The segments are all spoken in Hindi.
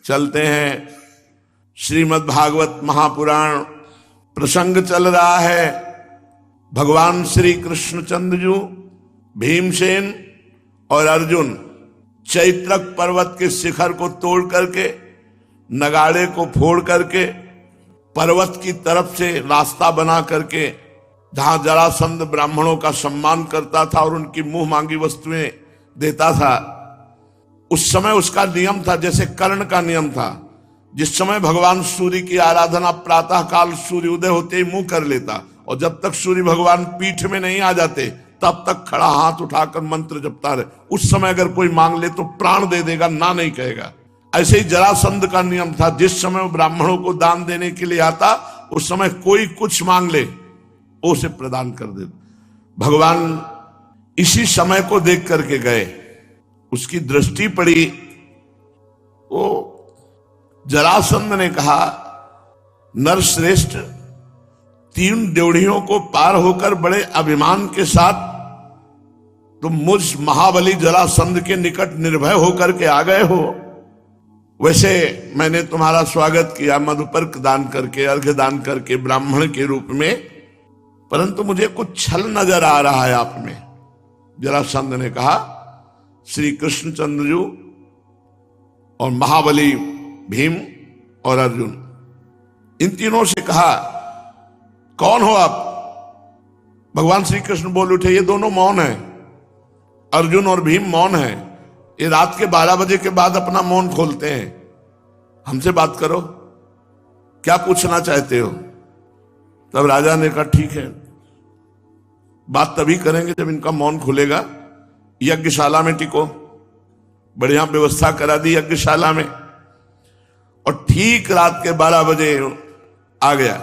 चलते हैं। श्रीमद् भागवत महापुराण प्रसंग चल रहा है। भगवान श्री कृष्णचंद्र भीमसेन और अर्जुन चैत्रक पर्वत के शिखर को तोड़ करके, नगाड़े को फोड़ करके, पर्वत की तरफ से रास्ता बना करके, जहां जरासंध ब्राह्मणों का सम्मान करता था और उनकी मुंह मांगी वस्तुएं देता था, उस समय उसका नियम था जैसे कर्ण का नियम था। जिस समय भगवान सूर्य की आराधना प्रातः काल सूर्य उदय होते ही मुंह कर लेता, और जब तक सूर्य भगवान पीठ में नहीं आ जाते तब तक खड़ा हाथ उठाकर मंत्र जपता रहे। उस समय अगर कोई मांग ले तो प्राण दे देगा, ना नहीं कहेगा। ऐसे ही जरासंध का नियम था, जिस समय वो ब्राह्मणों को दान देने के लिए आता उस समय कोई कुछ मांग ले वो उसे प्रदान कर दे। भगवान इसी समय को देख करके गए, उसकी दृष्टि पड़ी। वो जरासंध ने कहा, नरश्रेष्ठ, 3 ड्योढ़ियों को पार होकर बड़े अभिमान के साथ तुम मुझ महाबली जरासंध के निकट निर्भय होकर के आ गए हो। वैसे मैंने तुम्हारा स्वागत किया मधुपर्क दान करके, अर्घ्य दान करके, ब्राह्मण के रूप में, परंतु मुझे कुछ छल नजर आ रहा है आप में। जरासंध ने कहा, श्री कृष्णचंद्र और महाबली भीम और अर्जुन, इन तीनों से कहा, कौन हो आप? भगवान श्री कृष्ण बोल उठे, ये दोनों मौन हैं, अर्जुन और भीम मौन हैं। ये रात के 12 बजे के बाद अपना मौन खोलते हैं। हमसे बात करो, क्या पूछना चाहते हो? तब राजा ने कहा, ठीक है, बात तभी करेंगे जब इनका मौन खुलेगा। यज्ञशाला में टिको, बढ़िया व्यवस्था करा दी यज्ञशाला में, और ठीक रात के 12 बजे आ गया।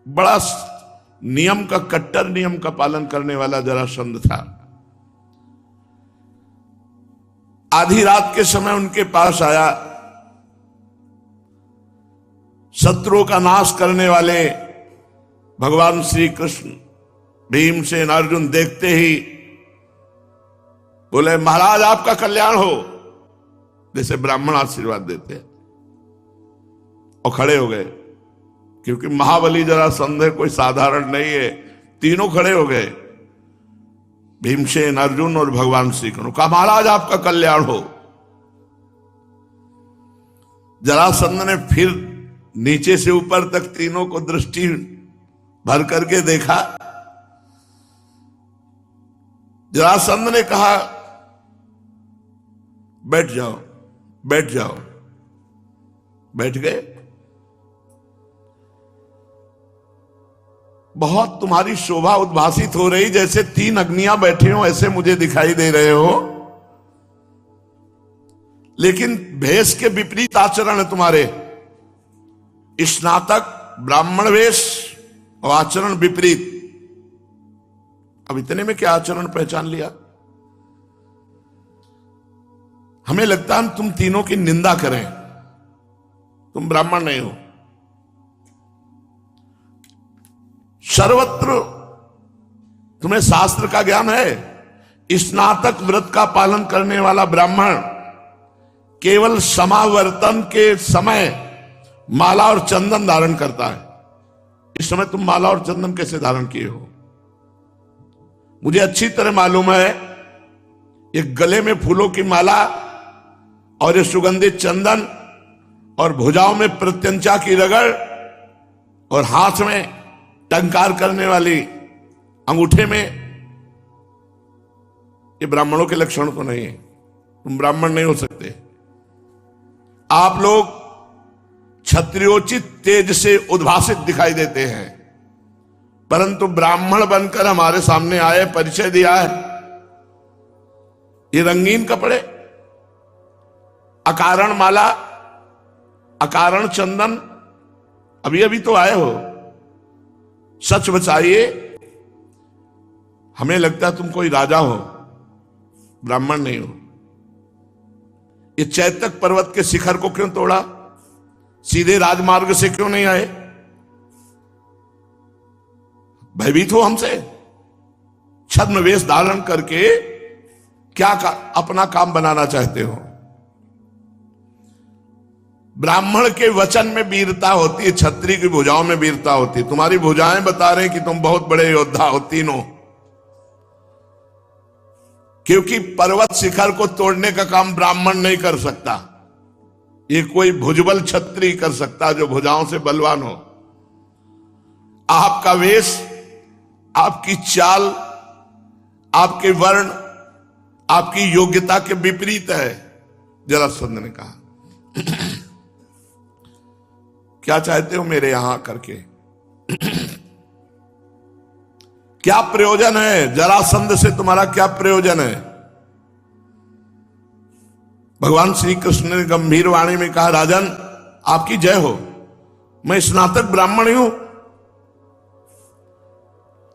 बड़ा नियम का, कट्टर नियम का पालन करने वाला जरासंध था। आधी रात के समय उनके पास आया। शत्रुओं का नाश करने वाले भगवान श्री कृष्ण भीमसेन अर्जुन देखते ही बोले, महाराज आपका कल्याण हो, जैसे ब्राह्मण आशीर्वाद देते हैं, और खड़े हो गए। क्योंकि महाबली जरासंध कोई साधारण नहीं है। तीनों खड़े हो गए, भीमसेन, अर्जुन और भगवान श्री कृष्ण। कहा, महाराज आपका कल्याण हो। जरासंध ने फिर नीचे से ऊपर तक तीनों को दृष्टि भर करके देखा। जरासंध ने कहा, बैठ जाओ, बैठ जाओ। बैठ गए। बहुत तुम्हारी शोभा उद्भासित हो रही, जैसे 3 अग्नियां बैठी हो ऐसे मुझे दिखाई दे रहे हो, लेकिन भेष के विपरीत आचरण है तुम्हारे। स्नातक ब्राह्मण वेश और आचरण विपरीत। अब इतने में क्या आचरण पहचान लिया? हमें लगता है हम तुम तीनों की निंदा करें, तुम ब्राह्मण नहीं हो। सर्वत्र तुम्हें शास्त्र का ज्ञान है। स्नातक व्रत का पालन करने वाला ब्राह्मण केवल समावर्तन के समय माला और चंदन धारण करता है। इस समय तुम माला और चंदन कैसे धारण किए हो? मुझे अच्छी तरह मालूम है, ये गले में फूलों की माला और ये सुगंधित चंदन और भुजाओं में प्रत्यंचा की रगड़ और हाथ में टंकार करने वाली अंगूठे में, ये ब्राह्मणों के लक्षण तो नहीं है। तुम ब्राह्मण नहीं हो सकते। आप लोग क्षत्रियोचित तेज से उद्भासित दिखाई देते हैं, परंतु ब्राह्मण बनकर हमारे सामने आए, परिचय दिया है। ये रंगीन कपड़े, अकारण माला, अकारण चंदन, अभी अभी तो आए हो। सच बताइए, हमें लगता है तुम कोई राजा हो, ब्राह्मण नहीं हो। ये चैतक पर्वत के शिखर को क्यों तोड़ा? सीधे राजमार्ग से क्यों नहीं आए? भयभीत हो हमसे? छद्म वेश धारण करके क्या अपना काम बनाना चाहते हो? ब्राह्मण के वचन में वीरता होती है, क्षत्रिय की भुजाओं में वीरता होती है। तुम्हारी भुजाएं बता रहे हैं कि तुम बहुत बड़े योद्धा हो तीनों, क्योंकि पर्वत शिखर को तोड़ने का काम ब्राह्मण नहीं कर सकता, ये कोई भुजबल क्षत्रिय कर सकता जो भुजाओं से बलवान हो। आपका वेश, आपकी चाल, आपके वर्ण, आपकी योग्यता के विपरीत है। जरासंध ने कहा क्या चाहते हो मेरे यहां करके? क्या प्रयोजन है? जरासंध से तुम्हारा क्या प्रयोजन है? भगवान श्री कृष्ण ने गंभीर वाणी में कहा, राजन आपकी जय हो, मैं स्नातक ब्राह्मण ही हूं।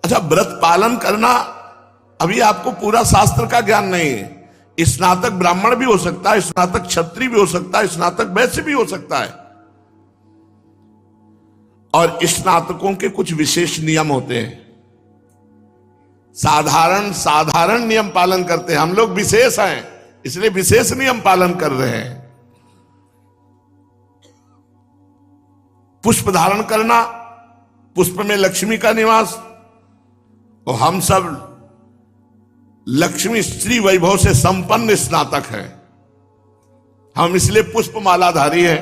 अच्छा, व्रत पालन करना, अभी आपको पूरा शास्त्र का ज्ञान नहीं है। स्नातक ब्राह्मण भी हो सकता है, स्नातक क्षत्रिय भी हो सकता है, स्नातक वैश्य भी हो सकता है। और स्नातकों के कुछ विशेष नियम होते हैं। साधारण नियम पालन करते हैं, हम लोग विशेष हैं, इसलिए विशेष नियम पालन कर रहे हैं। पुष्प धारण करना, पुष्प में लक्ष्मी का निवास, और हम सब लक्ष्मी श्री वैभव से संपन्न स्नातक हैं, हम इसलिए पुष्प मालाधारी हैं।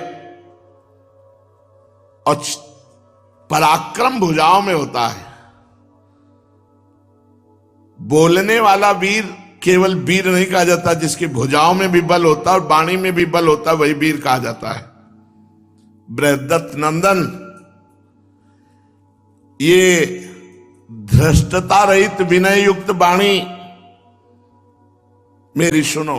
और पराक्रम भुजाओं में होता है। बोलने वाला वीर केवल वीर नहीं कहा जाता, जिसकी भुजाओं में भी बल होता है और वाणी में भी बल होता है, वही वीर कहा जाता है। बृहदत्त नंदन, ये धृष्टता रहित विनय युक्त वाणी मेरी सुनो।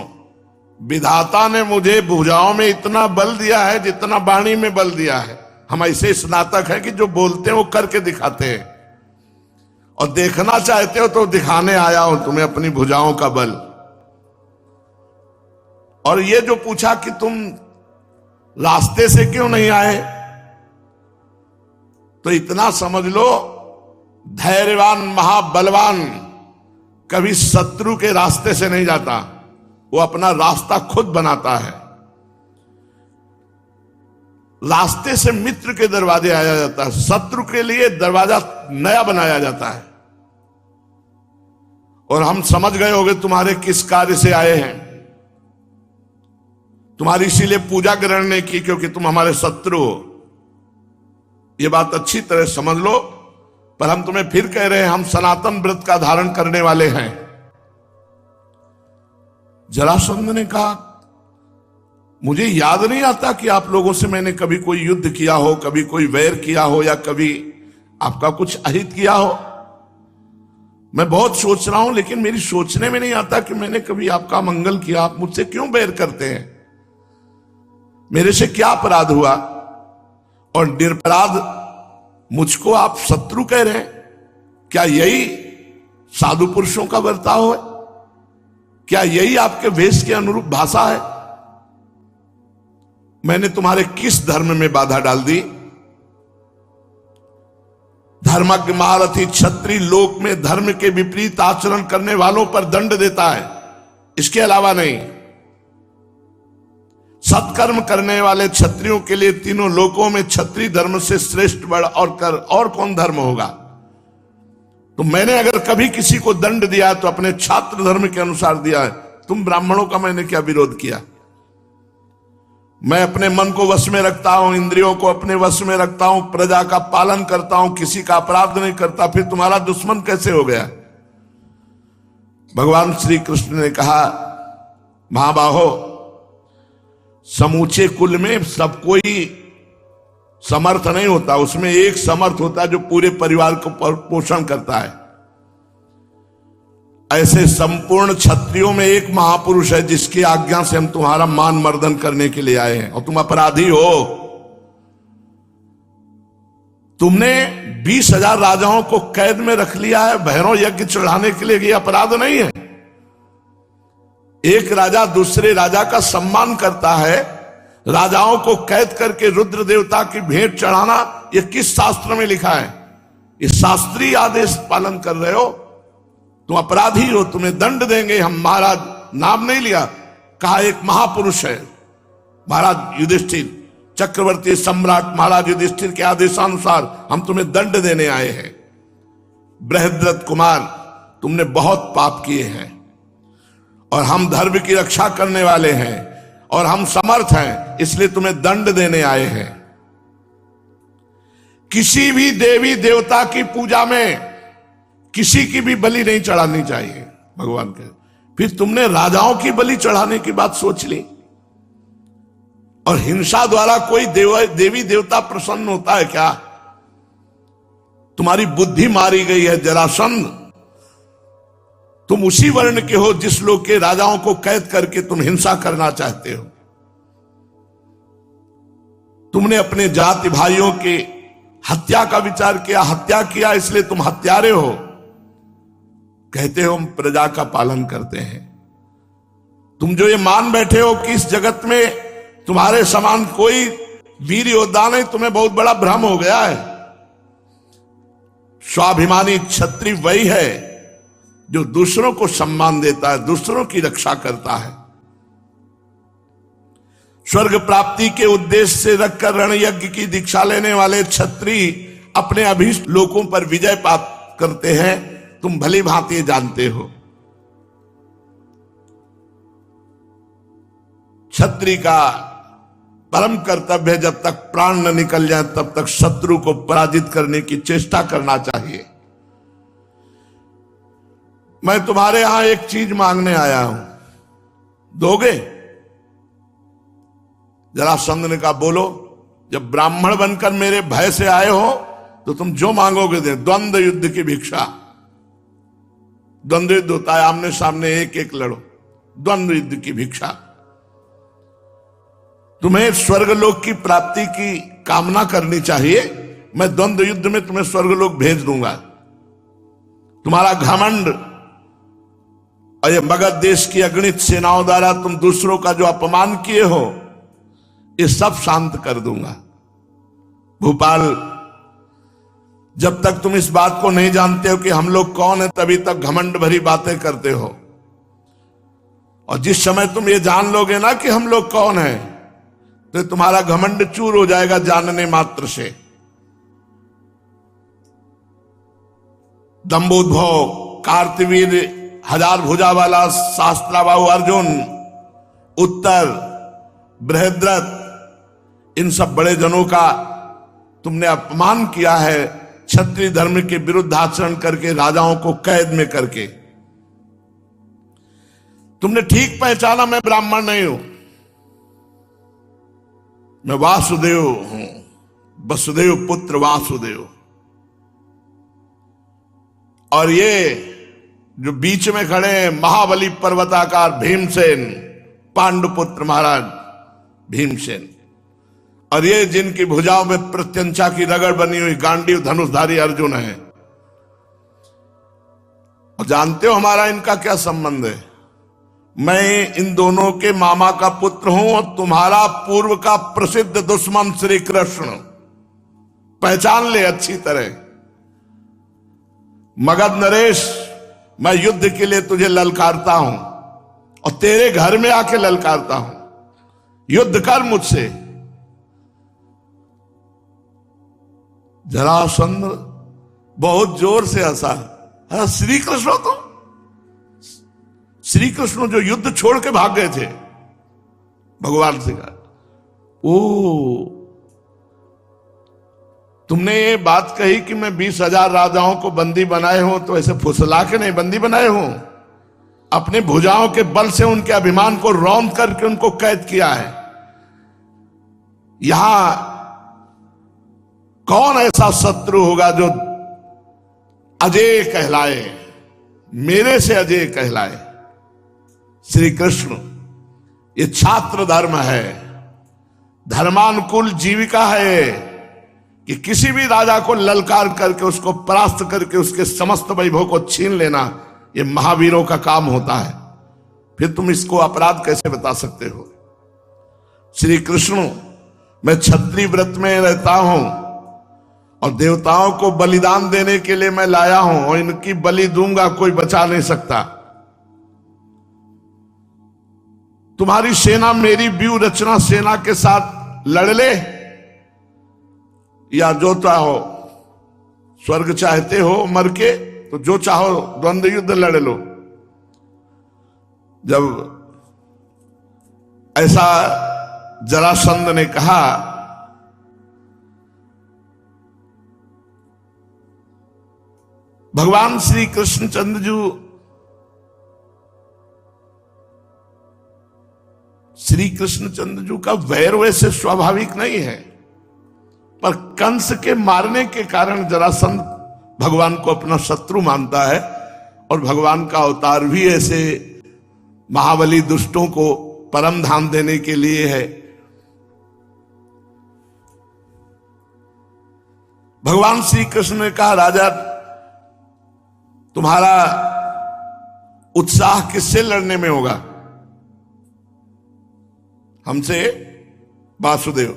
विधाता ने मुझे भुजाओं में इतना बल दिया है जितना वाणी में बल दिया है। हम ऐसे स्नातक हैं कि जो बोलते हैं वो करके दिखाते हैं, और देखना चाहते हो तो दिखाने आया हूं तुम्हें अपनी भुजाओं का बल। और ये जो पूछा कि तुम रास्ते से क्यों नहीं आए, तो इतना समझ लो, धैर्यवान महाबलवान कभी शत्रु के रास्ते से नहीं जाता, वो अपना रास्ता खुद बनाता है। रास्ते से मित्र के दरवाजे आया जाता है, शत्रु के लिए दरवाजा नया बनाया जाता है। और हम समझ गए होंगे तुम्हारे किस कार्य से आए हैं। तुम्हारी इसीलिए पूजा ग्रहण नहीं की क्योंकि तुम हमारे शत्रु हो, ये बात अच्छी तरह समझ लो। पर हम तुम्हें फिर कह रहे हैं, हम सनातन व्रत का धारण करने वाले हैं। जरासंध ने कहा, मुझे याद नहीं आता कि आप लोगों से मैंने कभी कोई युद्ध किया हो, कभी कोई वैर किया हो, या कभी आपका कुछ अहित किया हो। मैं बहुत सोच रहा हूं, लेकिन मेरी सोचने में नहीं आता कि मैंने कभी आपका मंगल किया। आप मुझसे क्यों वैर करते हैं? मेरे से क्या अपराध हुआ? और निरपराध मुझको आप शत्रु कह रहे हैं? क्या यही साधु पुरुषों का बर्ताव है? क्या यही आपके वेश के अनुरूप भाषा है? मैंने तुम्हारे किस धर्म में बाधा डाल दी? धर्मज्ञ महारथी क्षत्रिय लोक में धर्म के विपरीत आचरण करने वालों पर दंड देता है, इसके अलावा नहीं। सत्कर्म करने वाले क्षत्रियों के लिए तीनों लोकों में क्षत्रिय धर्म से श्रेष्ठ बढ़ और कौन धर्म होगा? तो मैंने अगर कभी किसी को दंड दिया तो अपने छात्र धर्म के अनुसार दिया है। तुम ब्राह्मणों का मैंने क्या विरोध किया? मैं अपने मन को वश में रखता हूं, इंद्रियों को अपने वश में रखता हूं, प्रजा का पालन करता हूं, किसी का अपराध नहीं करता, फिर तुम्हारा दुश्मन कैसे हो गया? भगवान श्री कृष्ण ने कहा, महाबाहो, समूचे कुल में सब कोई समर्थ नहीं होता, उसमें एक समर्थ होता है जो पूरे परिवार को पोषण करता है। ऐसे संपूर्ण क्षत्रियों में एक महापुरुष है जिसकी आज्ञा से हम तुम्हारा मान मर्दन करने के लिए आए हैं, और तुम अपराधी हो। तुमने 20,000 राजाओं को कैद में रख लिया है भैरव यज्ञ चढ़ाने के लिए, ये अपराध नहीं है। एक राजा दूसरे राजा का सम्मान करता है, राजाओं को कैद करके रुद्र देवता की भेंट चढ़ाना, यह किस शास्त्र में लिखा है? ये शास्त्रीय आदेश पालन कर रहे हो, तुम अपराधी हो, तुम्हें दंड देंगे हम। महाराज नाम नहीं लिया, कहा एक महापुरुष है महाराज युधिष्ठिर, चक्रवर्ती सम्राट महाराज युधिष्ठिर के आदेशानुसार हम तुम्हें दंड देने आए हैं। बृहद्रथ कुमार, तुमने बहुत पाप किए हैं और हम धर्म की रक्षा करने वाले हैं और हम समर्थ हैं, इसलिए तुम्हें दंड देने आए हैं। किसी भी देवी देवता की पूजा में किसी की भी बलि नहीं चढ़ानी चाहिए भगवान के। फिर तुमने राजाओं की बलि चढ़ाने की बात सोच ली। और हिंसा द्वारा कोई देवी देवता प्रसन्न होता है क्या? तुम्हारी बुद्धि मारी गई है जरासंध। तुम उसी वर्ण के हो जिस लोग के राजाओं को कैद करके तुम हिंसा करना चाहते हो। तुमने अपने जाति भाइयों के हत्या का विचार किया, हत्या किया, इसलिए तुम हत्यारे हो। कहते हो हम प्रजा का पालन करते हैं। तुम जो ये मान बैठे हो कि इस जगत में तुम्हारे समान कोई वीर योद्धा नहीं, तुम्हें बहुत बड़ा भ्रम हो गया है। स्वाभिमानी क्षत्रिय वही है जो दूसरों को सम्मान देता है, दूसरों की रक्षा करता है। स्वर्ग प्राप्ति के उद्देश्य से रखकर रण यज्ञ की दीक्षा लेने वाले क्षत्रिय अपने अभीष्ट लोकों पर विजय प्राप्त करते हैं, तुम भली भांति जानते हो। क्षत्रिय का परम कर्तव्य है जब तक प्राण न निकल जाए तब तक शत्रु को पराजित करने की चेष्टा करना चाहिए। मैं तुम्हारे यहां एक चीज मांगने आया हूं, दोगे? जरासंध ने कहा बोलो। जब ब्राह्मण बनकर मेरे भय से आए हो तो तुम जो मांगोगे दे। द्वंद्व युद्ध की भिक्षा। द्वंद्व युद्ध होता है आमने सामने एक एक लड़ो, द्वंद्व युद्ध की भिक्षा। तुम्हें स्वर्गलोक की प्राप्ति की कामना करनी चाहिए, मैं द्वंद्व युद्ध में तुम्हें स्वर्गलोक भेज दूंगा। तुम्हारा घमंड और ये मगध देश की अगणित सेनाओं द्वारा तुम दूसरों का जो अपमान किए हो, ये सब शांत कर दूंगा। भूपाल, जब तक तुम इस बात को नहीं जानते हो कि हम लोग कौन है, तभी तक घमंड भरी बातें करते हो। और जिस समय तुम ये जान लोगे ना कि हम लोग कौन है, तो तुम्हारा घमंड चूर हो जाएगा जानने मात्र से। दंभोद्भव, कार्तवीर, हजार भुजा वाला शास्त्राबाहु अर्जुन, उत्तर, बृहद्रथ, इन सब बड़े जनों का तुमने अपमान किया है, क्षत्रिय धर्म के विरुद्ध आचरण करके, राजाओं को कैद में करके। तुमने ठीक पहचाना मैं ब्राह्मण नहीं हूं, मैं वासुदेव हूं, वसुदेव पुत्र वासुदेव। और ये जो बीच में खड़े हैं महाबली पर्वताकार भीमसेन, पांडुपुत्र महाराज भीमसेन। और ये जिनकी भुजाओं में प्रत्यंचा की रगड़ बनी हुई गांडीव धनुषधारी अर्जुन है। और जानते हो हमारा इनका क्या संबंध है? मैं इन दोनों के मामा का पुत्र हूं और तुम्हारा पूर्व का प्रसिद्ध दुश्मन श्री कृष्ण। पहचान ले अच्छी तरह। मगध नरेश, मैं युद्ध के लिए तुझे ललकारता हूं और तेरे घर में आके ललकारता हूं, युद्ध कर मुझसे। जरासंध बहुत जोर से हंसा। श्री कृष्ण हो तुम? श्री कृष्ण जो युद्ध छोड़ के भाग गए थे भगवान से कहा, ओ तुमने ये बात कही कि मैं 20,000 राजाओं को बंदी बनाए हूं, तो ऐसे फुसला के नहीं बंदी बनाए हूं, अपने भुजाओं के बल से उनके अभिमान को रौंद करके उनको कैद किया है। यहां कौन ऐसा शत्रु होगा जो अजय कहलाए, मेरे से अजय कहलाए? श्री कृष्ण, ये छात्र धर्म है, धर्मानुकूल जीविका है कि किसी भी राजा को ललकार करके उसको परास्त करके उसके समस्त वैभव को छीन लेना, ये महावीरों का काम होता है। फिर तुम इसको अपराध कैसे बता सकते हो? श्री कृष्ण, मैं क्षत्रिय व्रत में रहता हूं और देवताओं को बलिदान देने के लिए मैं लाया हूं और इनकी बलि दूंगा, कोई बचा नहीं सकता। तुम्हारी सेना मेरी व्यूह रचना सेना के साथ लड़ ले या जो चाहो, स्वर्ग चाहते हो मर के तो जो चाहो द्वंद्व युद्ध लड़ लो। जब ऐसा जरासंध ने कहा भगवान श्री कृष्णचंद्र जी श्री कृष्णचंद्र जी का वैर वैसे स्वाभाविक नहीं है, पर कंस के मारने के कारण जरासंध भगवान को अपना शत्रु मानता है और भगवान का अवतार भी ऐसे महाबली दुष्टों को परम धाम देने के लिए है। भगवान श्री कृष्ण ने कहा राजा तुम्हारा उत्साह किससे लड़ने में होगा, हमसे वासुदेव,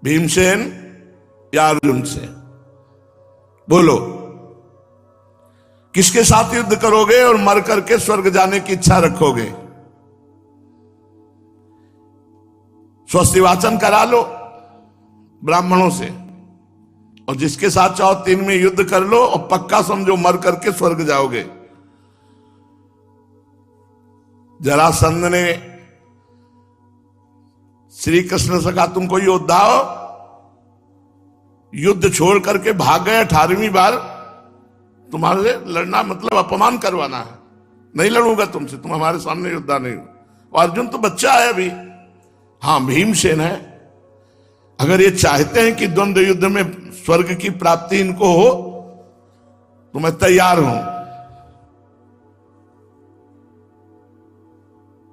भीमसेन या अर्जुन से, बोलो किसके साथ युद्ध करोगे और मर करके स्वर्ग जाने की इच्छा रखोगे। स्वस्ति वाचन करा लो ब्राह्मणों से और जिसके साथ चाहो 3 में युद्ध कर लो और पक्का समझो मर करके स्वर्ग जाओगे। जरासंध ने श्री कृष्ण से कहा तुम कोई योद्धा हो, युद्ध छोड़ करके भाग गए 18वीं बार, तुम्हारे लड़ना मतलब अपमान करवाना है, नहीं लड़ूंगा तुमसे, तुम हमारे सामने योद्धा नहीं हो। अर्जुन तो बच्चा है अभी, हाँ भीमसेन है, अगर ये चाहते हैं कि द्वंद्व युद्ध में स्वर्ग की प्राप्ति इनको हो तो मैं तैयार हूं।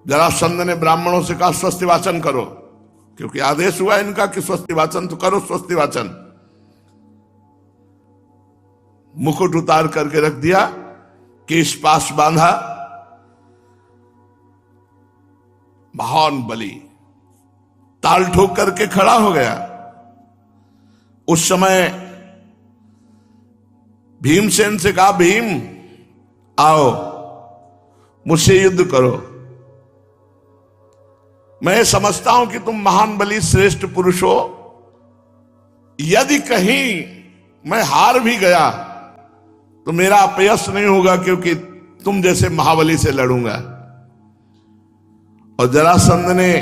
जरासंध ने ब्राह्मणों से कहा स्वस्ति वाचन करो, क्योंकि आदेश हुआ इनका कि स्वस्ति वाचन तो करो। स्वस्ति वाचन मुकुट उतार करके रख दिया, केश पास बांधा, महान बलि ताल ठोक करके खड़ा हो गया। उस समय भीमसेन से कहा भीम आओ मुझसे युद्ध करो, मैं समझता हूं कि तुम महान बलि श्रेष्ठ पुरुष हो, यदि कहीं मैं हार भी गया तो मेरा अपयश नहीं होगा, क्योंकि तुम जैसे महाबली से लड़ूंगा। और जरासंध ने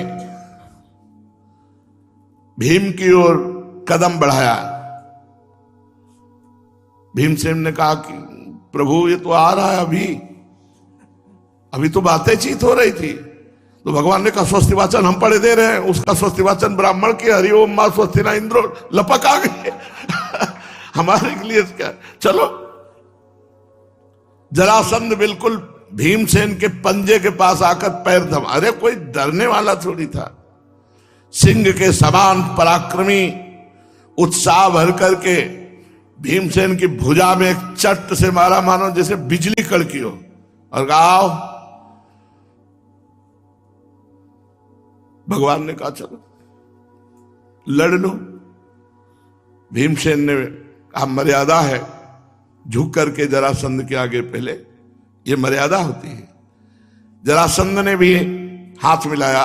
भीम की ओर कदम बढ़ाया। भीमसेन ने कहा कि प्रभु ये तो आ रहा है, अभी तो बातें चीत हो रही थी। तो भगवान ने कहा स्वस्ति वाचन हम पढ़े दे रहे हैं, उसका स्वस्ति वाचन ब्राह्मण के हरिओम मां स्वस्ति ना इंद्रो लपक आ गए हमारे के लिए क्या। चलो जरासंध बिल्कुल भीमसेन के पंजे के पास आकर पैर दम, अरे कोई डरने वाला थोड़ी था, सिंह के समान पराक्रमी उत्साह भर करके भीमसेन की भुजा में एक चट से मारा, मानो जैसे बिजली कड़की हो, और कहा भगवान ने कहा चलो लड़ लो। भीमसेन ने कहा मर्यादा है, झुक करके जरासंध के आगे पहले, ये मर्यादा होती है। जरासंध ने भी हाथ मिलाया।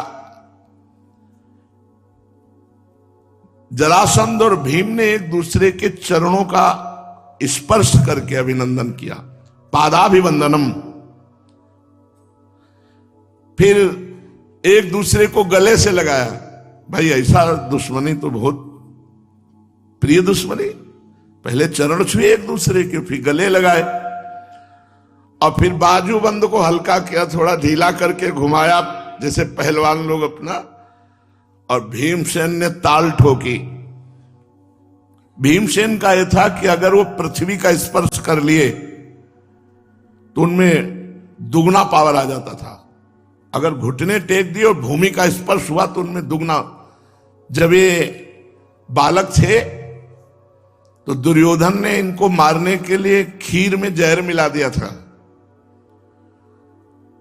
जरासंध और भीम ने एक दूसरे के चरणों का स्पर्श करके अभिनंदन किया, पादाभिवंदनम। फिर एक दूसरे को गले से लगाया। भाई ऐसा दुश्मनी तो बहुत प्रिय दुश्मनी, पहले चरण छुए एक दूसरे के, फिर गले लगाए और फिर बाजूबंद को हल्का किया, थोड़ा ढीला करके घुमाया जैसे पहलवान लोग अपना, और भीमसेन ने ताल ठोकी। भीमसेन का यह था कि अगर वो पृथ्वी का स्पर्श कर लिए तो उनमें दुगना पावर आ जाता था, अगर घुटने टेक दिए और भूमि का स्पर्श हुआ तो उनमें दुगना। जब ये बालक थे तो दुर्योधन ने इनको मारने के लिए खीर में जहर मिला दिया था।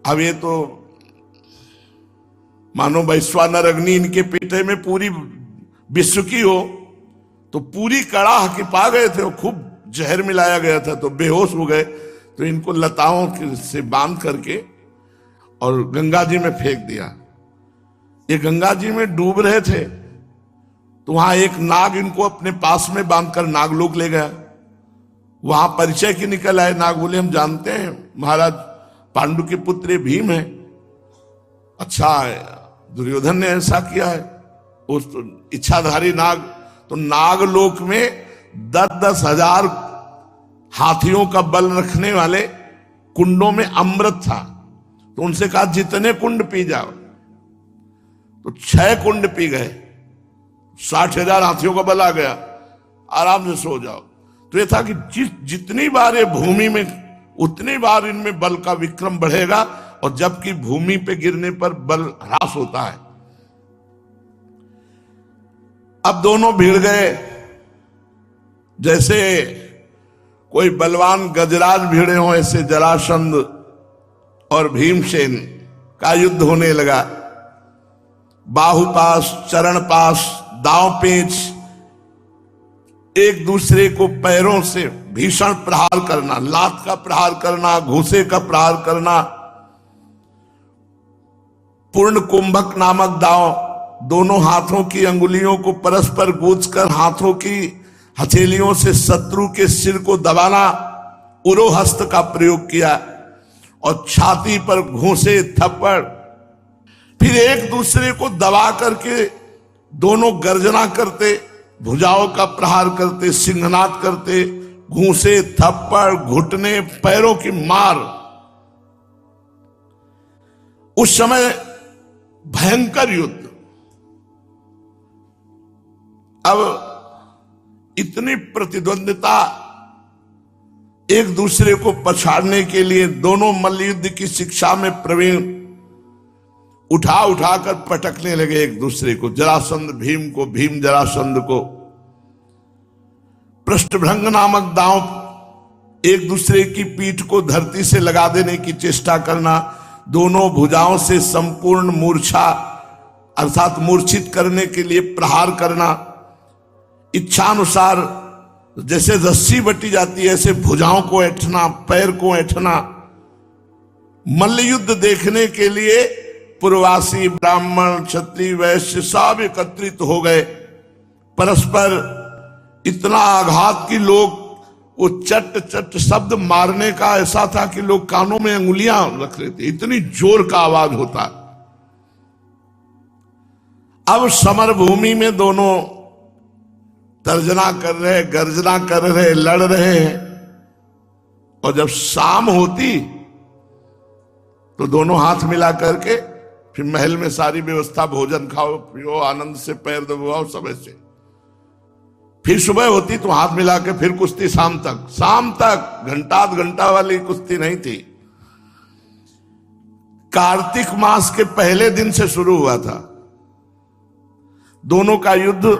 अब ये तो मानो वैश्वानर अग्नि इनके पेटे में पूरी विश्व की हो, तो पूरी कड़ाह के पा गए थे, वो खूब जहर मिलाया गया था, तो बेहोश हो गए। तो इनको लताओं से बांध करके और गंगा जी में फेंक दिया। ये गंगा जी में डूब रहे थे, तो वहां एक नाग इनको अपने पास में बांधकर नागलोक ले गया। वहां परिचय की निकल आए। नाग बोले हम जानते हैं महाराज, पांडु के पुत्र भीम है। अच्छा है, दुर्योधन ने ऐसा किया है। उस इच्छाधारी नाग, तो नागलोक में 10-10 हजार हाथियों का बल रखने वाले कुंडों में अमृत था। तो उनसे कहा जितने कुंड पी जाओ। तो 6 कुंड पी गए, 60,000 हाथियों का बल आ गया, आराम से सो जाओ। तो ये था कि जितनी बार ये भूमि में, उतनी बार इनमें बल का विक्रम बढ़ेगा, और जबकि भूमि पे गिरने पर बल ह्रास होता है। अब दोनों भिड़ गए। जैसे कोई बलवान गजराज भिड़े हो, ऐसे जरासंध और भीमसेन का युद्ध होने लगा। बाहुपास, चरण पास, दांव पेंच, एक दूसरे को पैरों से भीषण प्रहार करना, लात का प्रहार करना, घूसे का प्रहार करना। पूर्ण कुंभक नामक दांव, दोनों हाथों की अंगुलियों को परस्पर गूंथकर हाथों की हथेलियों से शत्रु के सिर को दबाना, उरोहस्त का प्रयोग किया, और छाती पर घूंसे, थप्पड़। फिर एक दूसरे को दबा करके दोनों गर्जना करते, भुजाओं का प्रहार करते, सिंहनाद करते, घूंसे, थप्पड़, घुटने, पैरों की मार। उस समय भयंकर युद्ध। अब इतनी प्रतिद्वंदिता, एक दूसरे को पछाड़ने के लिए दोनों मल्लयुद्ध की शिक्षा में प्रवीण, उठा उठाकर पटकने लगे एक दूसरे को। जरासंध भीम को, भीम जरासंध को। पृष्ठभृंग नामक दांव, एक दूसरे की पीठ को धरती से लगा देने की चेष्टा करना, दोनों भुजाओं से संपूर्ण मूर्छा अर्थात मूर्छित करने के लिए प्रहार करना। इच्छानुसार जैसे रस्सी बटी जाती है, ऐसे भुजाओं को ऐंठना, पैर को ऐंठना। मल्लयुद्ध देखने के लिए पूर्ववासी, ब्राह्मण, क्षत्रिय, वैश्य सब एकत्रित हो गए। परस्पर इतना आघात कि लोग वो चट चट शब्द मारने का ऐसा था कि लोग कानों में अंगुलियां रख रहे थे, इतनी जोर का आवाज होता। अब समर भूमि में दोनों तर्जना कर रहे, गर्जना कर रहे, लड़ रहे हैं। और जब शाम होती तो दोनों हाथ मिला करके फिर महल में सारी व्यवस्था, भोजन खाओ, पियो, आनंद से पैर दबाओ, सब ऐसे। फिर सुबह होती तो हाथ मिला के फिर कुश्ती शाम तक। शाम तक घंटा घंटा वाली कुश्ती नहीं थी। कार्तिक मास के पहले दिन से शुरू हुआ था दोनों का युद्ध।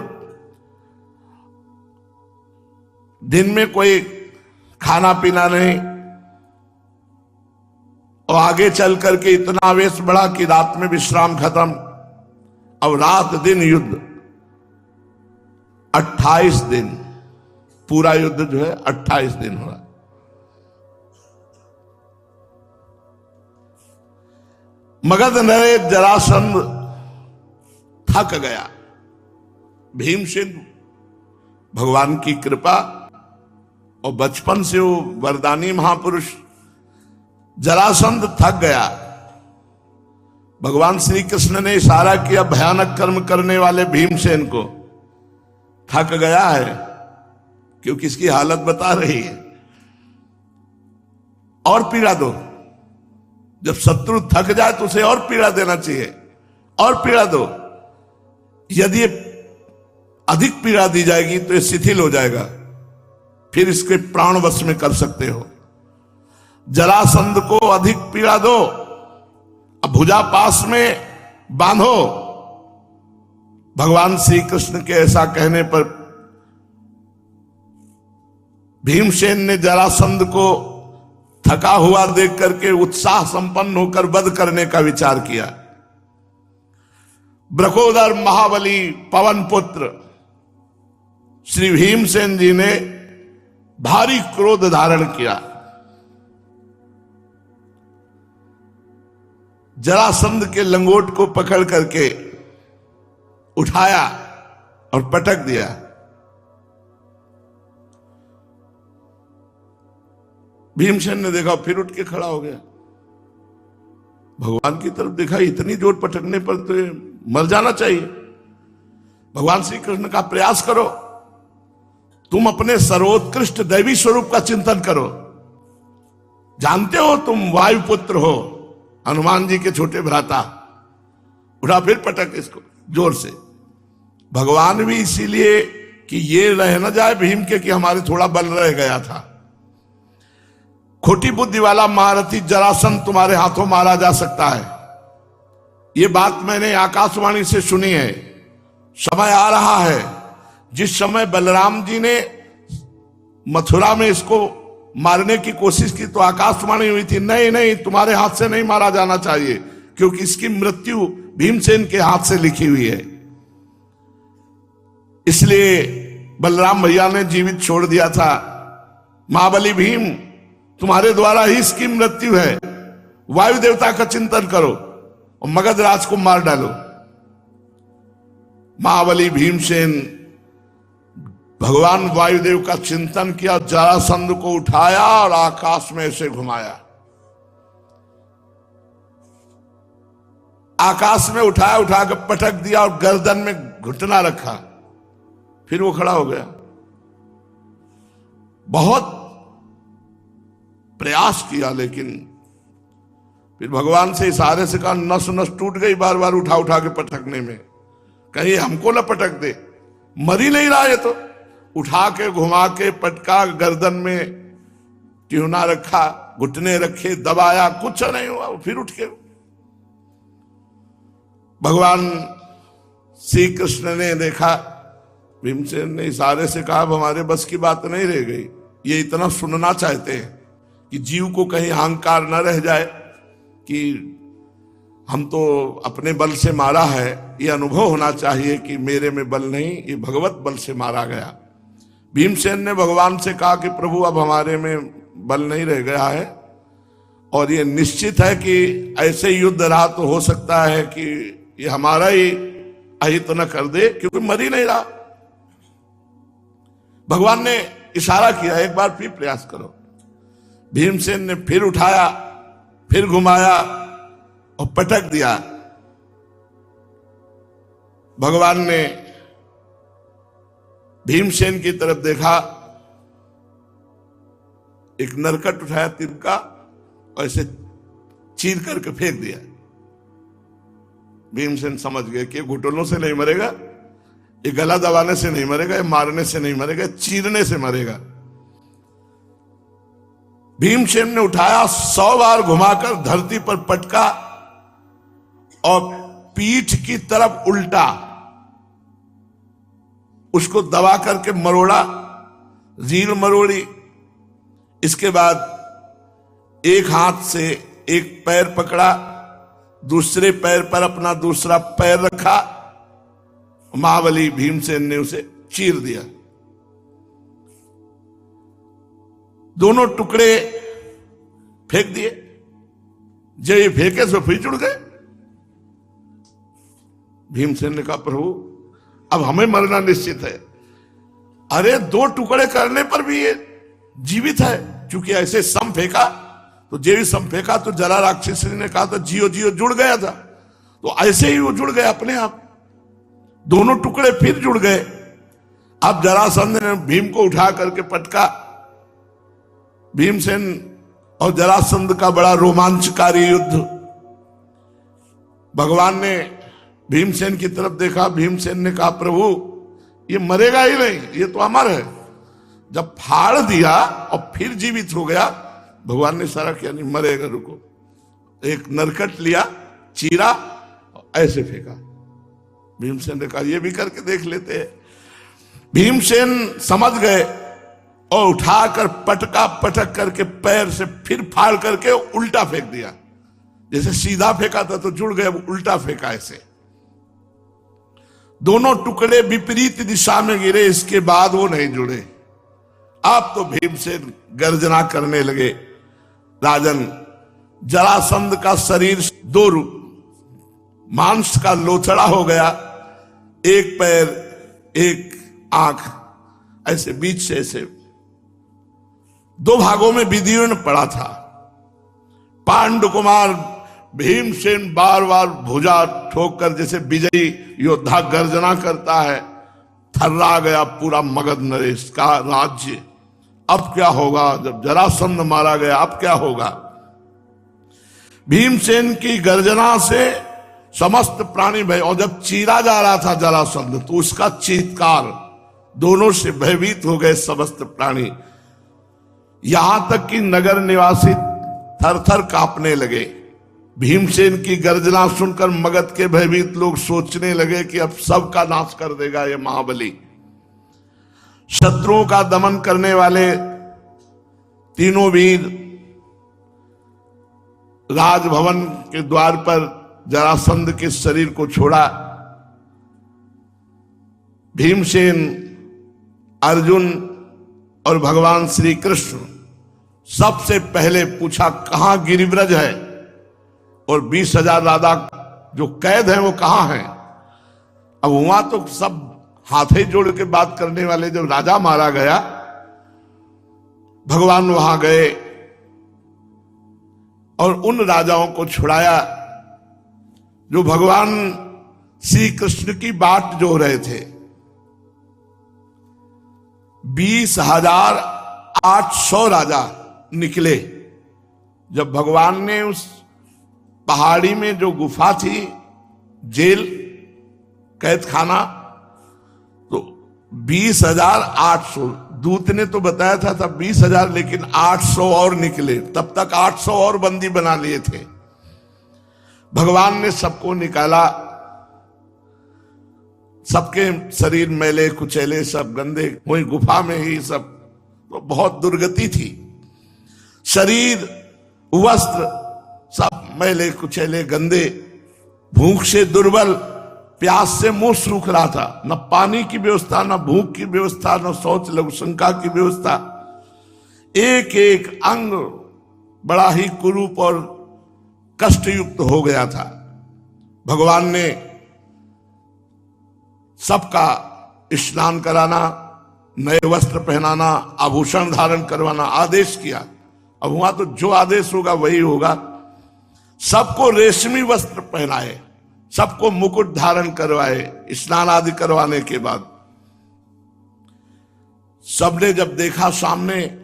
दिन में कोई खाना पीना नहीं, और आगे चल करके इतना आवेश बढ़ा कि रात में विश्राम खत्म। अब रात दिन युद्ध, 28 दिन पूरा युद्ध जो है 28 दिन हो रहा। मगध नरेश जरासंध थक गया। भीमसेन भगवान की कृपा और बचपन से वो वरदानी महापुरुष। जरासंध थक गया। भगवान श्री कृष्ण ने इशारा किया भयानक कर्म करने वाले भीमसेन को, थक गया है, क्योंकि इसकी हालत बता रही है। और पीड़ा दो। जब शत्रु थक जाए तो उसे और पीड़ा देना चाहिए, और पीड़ा दो। यदि अधिक पीड़ा दी जाएगी तो ये शिथिल हो जाएगा, फिर इसके प्राण वश में कर सकते हो। जरासंध को अधिक पीड़ा दो, अब भुजा पास में बांधो। भगवान श्री कृष्ण के ऐसा कहने पर भीमसेन ने जरासंध को थका हुआ देख करके उत्साह संपन्न होकर वध करने का विचार किया। ब्रकोदर महाबली पवन पुत्र श्री भीमसेन जी ने भारी क्रोध धारण किया। जरासंध के लंगोट को पकड़ करके उठाया और पटक दिया। भीमसेन ने देखा, फिर उठ के खड़ा हो गया, भगवान की तरफ देखा, इतनी जोर पटकने पर तो मर जाना चाहिए। भगवान श्री कृष्ण का प्रयास करो, तुम अपने सर्वोत्कृष्ट दैवी स्वरूप का चिंतन करो, जानते हो तुम वायुपुत्र हो, हनुमान जी के छोटे भ्राता। उठा, फिर पटक इसको जोर से। भगवान भी इसीलिए कि ये रह न जाए भीम के कि हमारे थोड़ा बल रह गया था। खोटी बुद्धि वाला महारथी जरासंध तुम्हारे हाथों मारा जा सकता है, ये बात मैंने आकाशवाणी से सुनी है। समय आ रहा है, जिस समय बलराम जी ने मथुरा में इसको मारने की कोशिश की तो आकाशवाणी हुई थी, नहीं नहीं, तुम्हारे हाथ से नहीं मारा जाना चाहिए, क्योंकि इसकी मृत्यु भीमसेन के हाथ से लिखी हुई है। इसलिए बलराम भैया ने जीवित छोड़ दिया था। महाबली भीम, तुम्हारे द्वारा ही इसकी मृत्यु है, वायु देवता का चिंतन करो और मगध राज को मार डालो। महाबली भीमसेन भगवान वायुदेव का चिंतन किया, जरासंध को उठाया और आकाश में ऐसे घुमाया, आकाश में उठाया, उठाकर पटक दिया और गर्दन में घुटना रखा, फिर वो खड़ा हो गया। बहुत प्रयास किया, लेकिन फिर भगवान से इशारे से कहा, नस नस टूट गई बार बार उठा उठा के पटकने में, कहीं हमको न पटक दे, मर ही नहीं रहा ये तो। उठा के घुमा के पटका, गर्दन में ट्यूना रखा, घुटने रखे, दबाया, कुछ नहीं हुआ, फिर उठ के। भगवान श्री कृष्ण ने देखा, भीमसेन ने इशारे से कहा, अब हमारे बस की बात नहीं रह गई। ये इतना सुनना चाहते हैं कि जीव को कहीं अहंकार न रह जाए कि हम तो अपने बल से मारा है, ये अनुभव होना चाहिए कि मेरे में बल नहीं, ये भगवत बल से मारा गया। भीमसेन ने भगवान से कहा कि प्रभु अब हमारे में बल नहीं रह गया है, और ये निश्चित है कि ऐसे युद्ध रहा तो हो सकता है कि ये हमारा ही अहित न कर दे, क्योंकि मर ही नहीं रहा। भगवान ने इशारा किया, एक बार फिर प्रयास करो। भीमसेन ने फिर उठाया, फिर घुमाया और पटक दिया। भगवान ने भीमसेन की तरफ देखा, एक नरकट उठाया तिनका और ऐसे चीर करके फेंक दिया। भीमसेन समझ गए कि घुटनों से नहीं मरेगा, ये गला दबाने से नहीं मरेगा, ये मारने से नहीं मरेगा, चीरने से मरेगा। भीमसेन ने उठाया, 100 बार घुमाकर धरती पर पटका और पीठ की तरफ उल्टा उसको दबा करके मरोड़ा, रील मरोड़ी। इसके बाद एक हाथ से एक पैर पकड़ा, दूसरे पैर पर अपना दूसरा पैर रखा, महाबली भीमसेन ने उसे चीर दिया। दोनों टुकड़े फेंक दिए। जब ये फेंके तो फिर जुड़ गए। भीमसेन ने कहा, प्रभु अब हमें मरना निश्चित है। अरे 2 टुकड़े करने पर भी ये जीवित है, क्योंकि ऐसे सम फेंका तो जेवी सम फेंका तो जरा राक्षसी ने कहा था जियो जियो, जुड़ गया था, तो ऐसे ही वो जुड़ गए अपने आप। दोनों टुकड़े फिर जुड़ गए। अब जरासंध ने भीम को उठा करके पटका। भीमसेन और जरासंध का बड़ा रोमांचकारी युद्ध। भगवान ने भीमसेन की तरफ देखा। भीमसेन ने कहा, प्रभु ये मरेगा ही नहीं, ये तो अमर है। जब फाड़ दिया और फिर जीवित हो गया, भगवान ने इशारा किया, नहीं मरेगा, रुको। एक नरकट लिया, चीरा और ऐसे फेंका। भीमसेन ने कहा, ये भी करके देख लेते हैं। भीमसेन समझ गए और उठाकर पटका, पटक करके पैर से फिर फाड़ करके उल्टा फेंक दिया। जैसे सीधा फेंका था तो जुड़ गए, उल्टा फेंका ऐसे। दोनों टुकड़े विपरीत दिशा में गिरे। इसके बाद वो नहीं जुड़े। अब तो भीमसेन गर्जना करने लगे, राजन जरासंध का शरीर 2 रूप मांस का लोथड़ा हो गया। एक पैर एक आंख ऐसे बीच से ऐसे दो भागों में विदीर्ण पड़ा था। पांडु कुमार भीमसेन बार बार भुजा ठोककर जैसे विजयी योद्धा गर्जना करता है, थर्रा गया पूरा मगध नरेश का राज्य। अब क्या होगा? जब जरासंध मारा गया अब क्या होगा? भीमसेन की गर्जना से समस्त प्राणी भय, और जब चीरा जा रहा था जरासंध तो उसका चीत्कार, दोनों से भयभीत हो गए समस्त प्राणी। यहां तक कि नगर निवासी थर थर कांपने लगे। भीमसेन की गर्जना सुनकर मगध के भयभीत लोग सोचने लगे कि अब सबका नाश कर देगा ये महाबली। शत्रुओं का दमन करने वाले तीनों वीर राजभवन के द्वार पर जरासंध के शरीर को छोड़ा। भीमसेन, अर्जुन और भगवान श्री कृष्ण सबसे पहले पूछा कहां गिरिव्रज है, और 20,000 राजा जो कैद हैं वो कहां हैं। अब वहां तो सब हाथे जोड़ के बात करने वाले, जब राजा मारा गया भगवान वहां गए और उन राजाओं को छुड़ाया जो भगवान श्री कृष्ण की बाट जो रहे थे। 20,800 राजा निकले। जब भगवान ने उस पहाड़ी में जो गुफा थी, जेल कैद खाना, तो 20,800, दूत ने तो बताया था तब 20,000, लेकिन 800 और निकले। तब तक 800 और बंदी बना लिए थे। भगवान ने सबको निकाला। सबके शरीर मैले कुचैले, सब गंदे, वही गुफा में ही सब, तो बहुत दुर्गति थी। शरीर, वस्त्र सब मैले कुचैले, गंदे, भूख से दुर्बल, प्यास से मुंह सूख रहा था। न पानी की व्यवस्था, न भूख की व्यवस्था, न शौच लघुशंका की व्यवस्था। एक एक अंग बड़ा ही कुरूप और कष्टयुक्त हो गया था। भगवान ने सबका स्नान कराना, नए वस्त्र पहनाना, आभूषण धारण करवाना आदेश किया। अब वहां तो जो आदेश होगा वही होगा। सबको रेशमी वस्त्र पहनाए, सबको मुकुट धारण करवाए स्नान आदि करवाने के बाद। सबने जब देखा सामने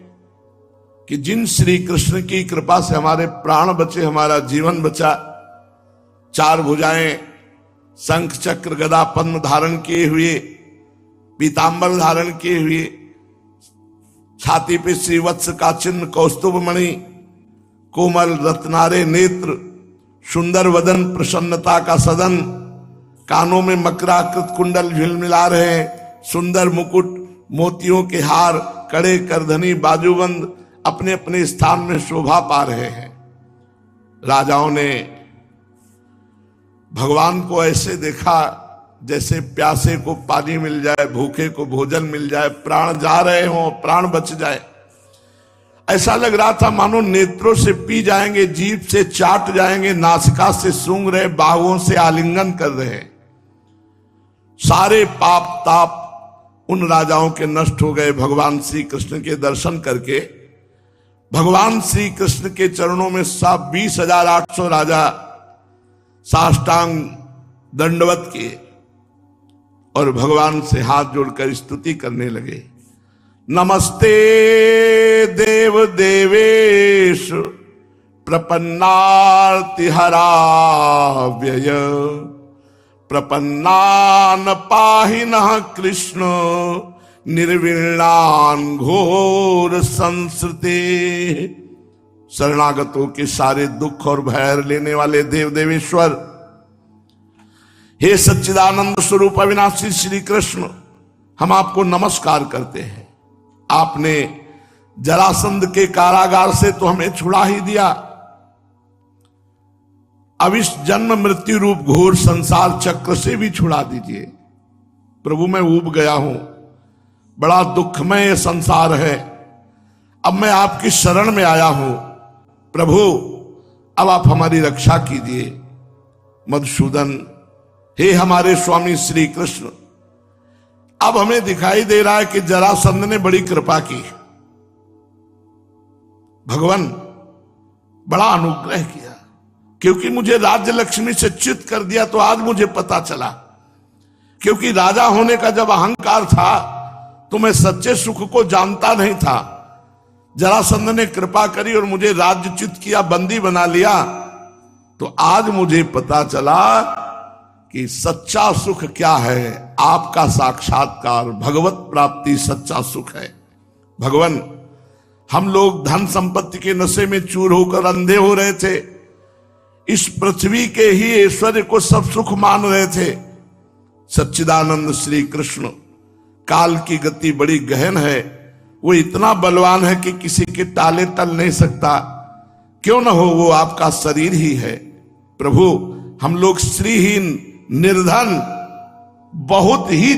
कि जिन श्री कृष्ण की कृपा से हमारे प्राण बचे, हमारा जीवन बचा, चार भुजाएं, शंख चक्र गदा पद्म धारण किए हुए, पीतांबर धारण किए हुए, छाती पे श्रीवत्स का चिन्ह, कौस्तुभ मणि, कोमल रत्नारे नेत्र, सुंदर वदन, प्रसन्नता का सदन, कानों में मकराकृत कुंडल झिलमिला रहे हैं, सुंदर मुकुट, मोतियों के हार, कड़े करधनी, बाजूबंद अपने अपने स्थान में शोभा पा रहे हैं। राजाओं ने भगवान को ऐसे देखा जैसे प्यासे को पानी मिल जाए, भूखे को भोजन मिल जाए, प्राण जा रहे हों, प्राण बच जाए। ऐसा लग रहा था मानो नेत्रों से पी जाएंगे, जीभ से चाट जाएंगे, नासिका से सूंघ रहे, बाहुओं से आलिंगन कर रहे। सारे पाप ताप उन राजाओं के नष्ट हो गए भगवान श्री कृष्ण के दर्शन करके। भगवान श्री कृष्ण के चरणों में सब 20,800 राजा साष्टांग दंडवत किए और भगवान से हाथ जोड़कर स्तुति करने लगे। नमस्ते देव देवेश प्रपन्नार्ति हराव्यय, प्रपन्नान पाहिनः कृष्ण निर्विणान घोर संस्कृते। शरणागतों के सारे दुख और भय लेने वाले देव देवेश्वर, हे सच्चिदानंद स्वरूप अविनाशी श्री कृष्ण, हम आपको नमस्कार करते हैं। आपने जरासंध के कारागार से तो हमें छुड़ा ही दिया, अब इस जन्म मृत्यु रूप घोर संसार चक्र से भी छुड़ा दीजिए। प्रभु मैं ऊब गया हूं, बड़ा दुखमय संसार है, अब मैं आपकी शरण में आया हूं। प्रभु अब आप हमारी रक्षा कीजिए। मधुसूदन, हे हमारे स्वामी श्री कृष्ण, अब हमें दिखाई दे रहा है कि जरासंध ने बड़ी कृपा की, भगवान बड़ा अनुग्रह किया, क्योंकि मुझे राज्य लक्ष्मी से च्युत कर दिया। तो आज मुझे पता चला, क्योंकि राजा होने का जब अहंकार था तो मैं सच्चे सुख को जानता नहीं था। जरासंध ने कृपा करी और मुझे राज्यच्युत किया, बंदी बना लिया। तो आज मुझे पता चला कि सच्चा सुख क्या है। आपका साक्षात्कार, भगवत प्राप्ति सच्चा सुख है। भगवान, हम लोग धन संपत्ति के नशे में चूर होकर अंधे हो रहे थे, इस पृथ्वी के ही ऐश्वर्य को सब सुख मान रहे थे। सच्चिदानंद श्री कृष्ण, काल की गति बड़ी गहन है, वो इतना बलवान है कि किसी के टाले टल नहीं सकता। क्यों न हो, वो आपका शरीर ही है। प्रभु, हम लोग श्रीहीन, निर्धन, बहुत ही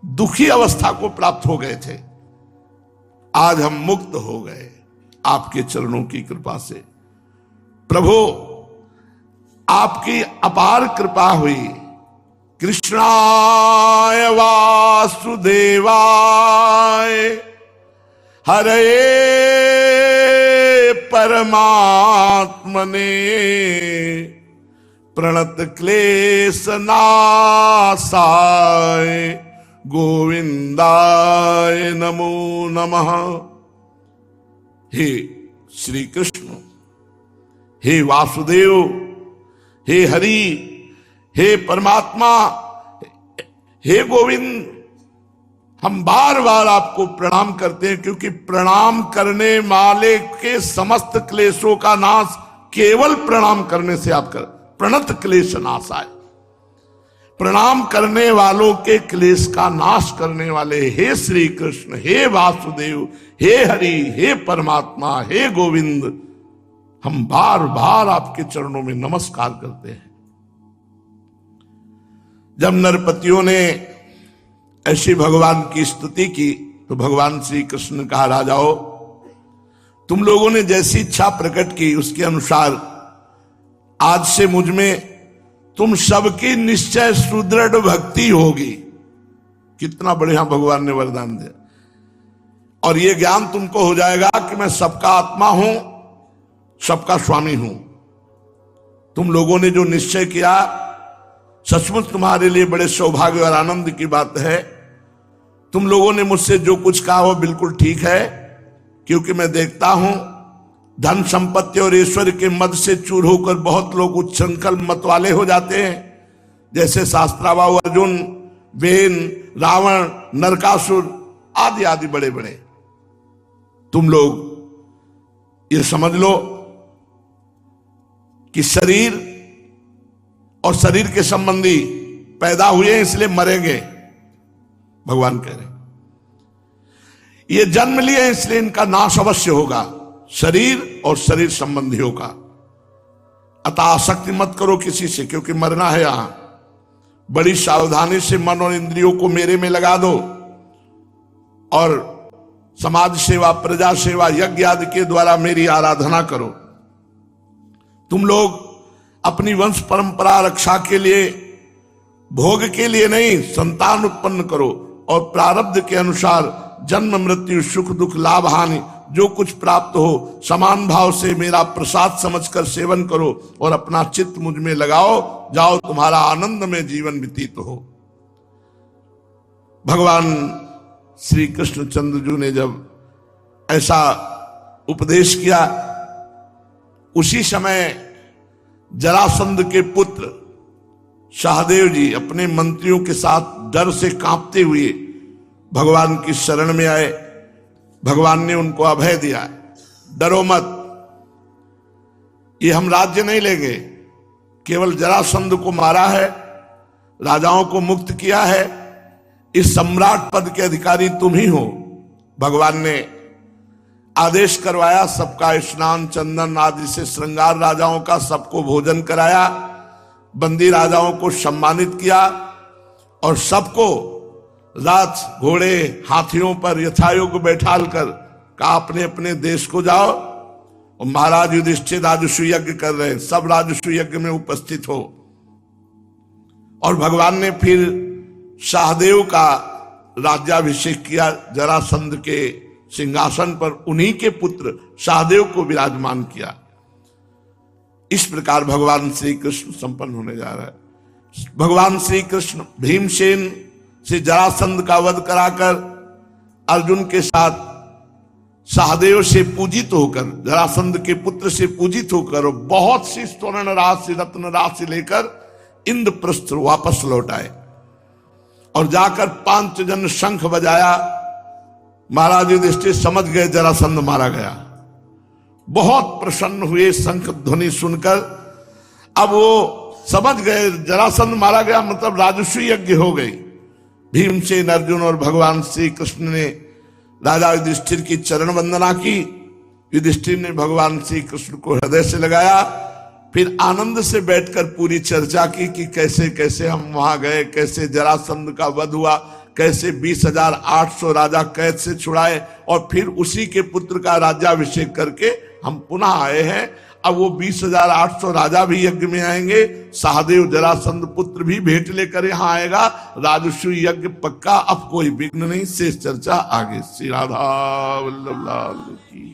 दुखी अवस्था को प्राप्त हो गए थे। आज हम मुक्त हो गए आपके चरणों की कृपा से। प्रभु, आपकी अपार कृपा हुई। कृष्णाय वासुदेवाय हरे परमात्मने प्रणत क्लेश नाशाय गोविंदाय नमो नमः। हे श्री कृष्ण, हे वासुदेव, हे हरि, हे परमात्मा, हे गोविंद, हम बार बार आपको प्रणाम करते हैं, क्योंकि प्रणाम करने वाले के समस्त क्लेशों का नाश केवल प्रणाम करने से आप कर। प्रणत क्लेश नाशाय, प्रणाम करने वालों के क्लेश का नाश करने वाले हे श्री कृष्ण, हे वासुदेव, हे हरि, हे परमात्मा, हे गोविंद, हम बार बार आपके चरणों में नमस्कार करते हैं। जब नरपतियों ने ऐसी भगवान की स्तुति की तो भगवान श्री कृष्ण ने कहा, राजाओं, तुम लोगों ने जैसी इच्छा प्रकट की उसके अनुसार आज से मुझ में तुम सबकी निश्चय सुदृढ़ भक्ति होगी। कितना बढ़िया भगवान ने वरदान दिया। और यह ज्ञान तुमको हो जाएगा कि मैं सबका आत्मा हूं, सबका स्वामी हूं। तुम लोगों ने जो निश्चय किया, सचमुच तुम्हारे लिए बड़े सौभाग्य और आनंद की बात है। तुम लोगों ने मुझसे जो कुछ कहा वो बिल्कुल ठीक है, क्योंकि मैं देखता हूं धन संपत्ति और ऐश्वर्य के मद से चूर होकर बहुत लोग उच्छृंखल मत वाले हो जाते हैं, जैसे शास्त्राबाहु अर्जुन, वेन, रावण, नरकासुर आदि आदि बड़े बड़े। तुम लोग ये समझ लो कि शरीर और शरीर के संबंधी पैदा हुए हैं, इसलिए मरेंगे। भगवान कह रहे ये जन्म लिए इसलिए इनका नाश अवश्य होगा, शरीर और शरीर संबंधियों का। अतः आसक्ति मत करो किसी से, क्योंकि मरना है यहां। बड़ी सावधानी से मन और इंद्रियों को मेरे में लगा दो और समाज सेवा, प्रजा सेवा, यज्ञ आदि के द्वारा मेरी आराधना करो। तुम लोग अपनी वंश परंपरा रक्षा के लिए, भोग के लिए नहीं, संतान उत्पन्न करो और प्रारब्ध के अनुसार जन्म मृत्यु सुख दुख लाभ हानि जो कुछ प्राप्त हो समान भाव से मेरा प्रसाद समझकर सेवन करो और अपना चित्त मुझ में लगाओ, जाओ तुम्हारा आनंद में जीवन व्यतीत हो। भगवान श्री कृष्ण चंद्रजू ने जब ऐसा उपदेश किया, उसी समय जरासंध के पुत्र सहदेव जी अपने मंत्रियों के साथ डर से कांपते हुए भगवान की शरण में आए। भगवान ने उनको अभय दिया, डरो मत, ये हम राज्य नहीं लेंगे, केवल जरासंध को मारा है, राजाओं को मुक्त किया है, इस सम्राट पद के अधिकारी तुम ही हो। भगवान ने आदेश करवाया, सबका स्नान चंदन आदि से श्रृंगार राजाओं का, सबको भोजन कराया, बंदी राजाओं को सम्मानित किया और सबको रात घोड़े हाथियों पर यथायोग्य बैठाल कर कहा अपने अपने देश को जाओ। और महाराज युधिष्ठिर राजस्व यज्ञ कर रहे हैं, सब राजस्व यज्ञ में उपस्थित हो। और भगवान ने फिर सहदेव का राज्याभिषेक किया, जरासंध के सिंहासन पर उन्हीं के पुत्र सहदेव को विराजमान किया। इस प्रकार भगवान श्री कृष्ण संपन्न होने जा रहा है। भगवान श्री कृष्ण भीमसेन से जरासंध का वध कराकर अर्जुन के साथ सहदेव से पूजित होकर, जरासंध के पुत्र से पूजित होकर बहुत सी स्वर्ण राशि रत्न राशि लेकर इंद्रप्रस्थ वापस लौट आए और जाकर 5 जन शंख बजाया। महाराज युधिष्ठिर समझ गए जरासंध मारा गया, बहुत प्रसन्न हुए शंख ध्वनि सुनकर। अब वो समझ गए जरासंध मारा गया मतलब राजस्व यज्ञ हो गई। भीमसेन, अर्जुन और भगवान श्री कृष्ण ने राजा युधिष्ठिर की चरण वंदना की। युधिष्ठिर ने भगवान श्री कृष्ण को हृदय से लगाया, फिर आनंद से बैठकर पूरी चर्चा की कि कैसे कैसे हम वहां गए, कैसे जरासंध का वध हुआ, कैसे 20,800 राजा कैद से छुड़ाए और फिर उसी के पुत्र का राज्याभिषेक करके हम पुनः आए हैं। अब वो 20,800 राजा भी यज्ञ में आएंगे, सहदेव जरासंध पुत्र भी भेंट लेकर यहाँ आएगा, राजस्व यज्ञ पक्का, अब कोई विघ्न नहीं। शेष चर्चा आगे। श्री राधा वल्लभ लाल की।